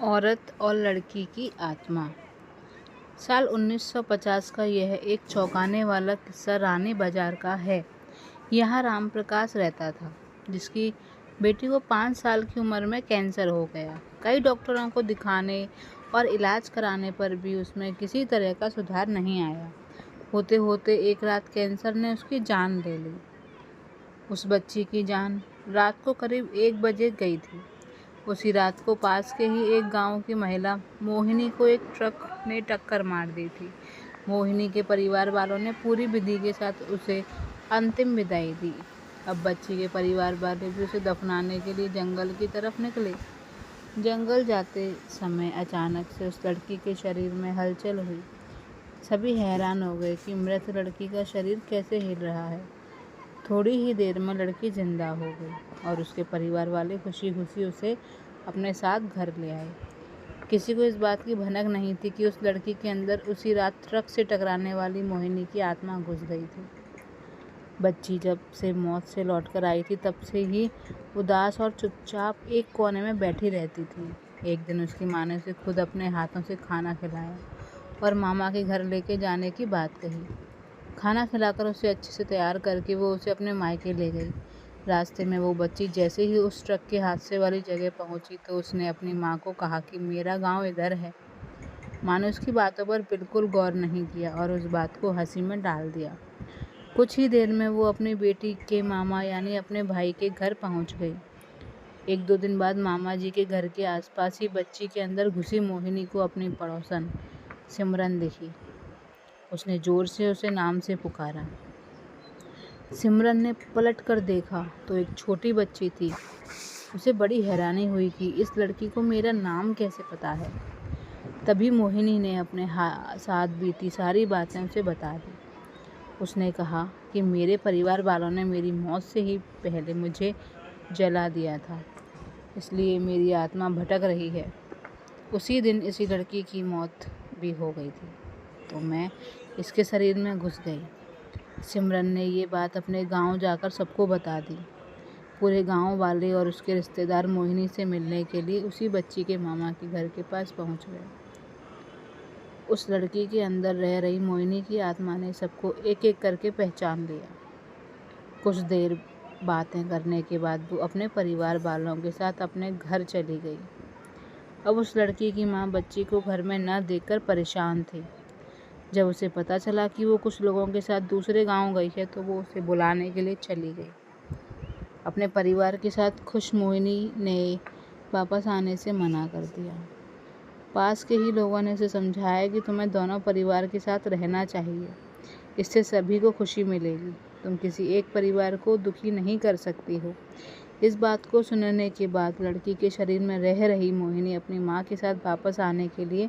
औरत और लड़की की आत्मा। साल 1950 का यह एक चौंकाने वाला किस्सा रानी बाजार का है। यहाँ राम प्रकाश रहता था, जिसकी बेटी को 5 साल की उम्र में कैंसर हो गया। कई डॉक्टरों को दिखाने और इलाज कराने पर भी उसमें किसी तरह का सुधार नहीं आया। होते होते एक रात कैंसर ने उसकी जान ले ली। उस बच्ची की जान रात को करीब 1 बजे गई थी। उसी रात को पास के ही एक गांव की महिला मोहिनी को एक ट्रक ने टक्कर मार दी थी। मोहिनी के परिवार वालों ने पूरी विधि के साथ उसे अंतिम विदाई दी। अब बच्ची के परिवार वाले भी उसे दफनाने के लिए जंगल की तरफ निकले। जंगल जाते समय अचानक से उस लड़की के शरीर में हलचल हुई। सभी हैरान हो गए कि मृत लड़की का शरीर कैसे हिल रहा है। थोड़ी ही देर में लड़की जिंदा हो गई और उसके परिवार वाले खुशी खुशी उसे अपने साथ घर ले आए। किसी को इस बात की भनक नहीं थी कि उस लड़की के अंदर उसी रात ट्रक से टकराने वाली मोहिनी की आत्मा घुस गई थी। बच्ची जब से मौत से लौटकर आई थी, तब से ही उदास और चुपचाप एक कोने में बैठी रहती थी। एक दिन उसकी माँ ने उसे खुद अपने हाथों से खाना खिलाया और मामा के घर लेके जाने की बात कही। खाना खिलाकर उसे अच्छे से तैयार करके वो उसे अपने मायके ले गई। रास्ते में वो बच्ची जैसे ही उस ट्रक के हादसे वाली जगह पहुंची, तो उसने अपनी माँ को कहा कि मेरा गांव इधर है। माँ ने उसकी बातों पर बिल्कुल गौर नहीं किया और उस बात को हंसी में डाल दिया। कुछ ही देर में वो अपनी बेटी के मामा यानी अपने भाई के घर पहुंच गई। 1-2 दिन बाद मामा जी के घर के आसपास ही बच्ची के अंदर घुसी मोहिनी को अपनी पड़ोसन सिमरन दिखी। उसने जोर से उसे नाम से पुकारा। सिमरन ने पलट कर देखा तो एक छोटी बच्ची थी। उसे बड़ी हैरानी हुई कि इस लड़की को मेरा नाम कैसे पता है। तभी मोहिनी ने अपने साथ बीती सारी बातें उसे बता दी। उसने कहा कि मेरे परिवार वालों ने मेरी मौत से ही पहले मुझे जला दिया था, इसलिए मेरी आत्मा भटक रही है। उसी दिन इसी लड़की की मौत भी हो गई थी, तो मैं इसके शरीर में घुस गई। सिमरन ने ये बात अपने गांव जाकर सबको बता दी। पूरे गांव वाले और उसके रिश्तेदार मोहिनी से मिलने के लिए उसी बच्ची के मामा के घर के पास पहुंच गए। उस लड़की के अंदर रह रही मोहिनी की आत्मा ने सबको एक एक करके पहचान लिया। कुछ देर बातें करने के बाद वो अपने परिवार वालों के साथ अपने घर चली गई। अब उस लड़की की माँ बच्ची को घर में न देखकर परेशान थी। जब उसे पता चला कि वो कुछ लोगों के साथ दूसरे गांव गई है, तो वो उसे बुलाने के लिए चली गई। अपने परिवार के साथ खुश मोहिनी ने वापस आने से मना कर दिया। पास के ही लोगों ने उसे समझाया कि तुम्हें दोनों परिवार के साथ रहना चाहिए, इससे सभी को खुशी मिलेगी। तुम किसी एक परिवार को दुखी नहीं कर सकती हो। इस बात को सुनने के बाद लड़की के शरीर में रह रही मोहिनी अपनी माँ के साथ वापस आने के लिए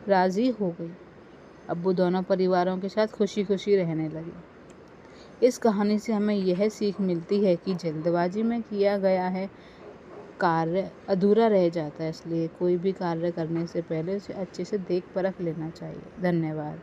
राजी हो गई। अब वो दोनों परिवारों के साथ खुशी खुशी रहने लगी। इस कहानी से हमें यह सीख मिलती है कि जल्दबाजी में किया गया है कार्य अधूरा रह जाता है, इसलिए कोई भी कार्य करने से पहले उसे अच्छे से देख परख लेना चाहिए। धन्यवाद।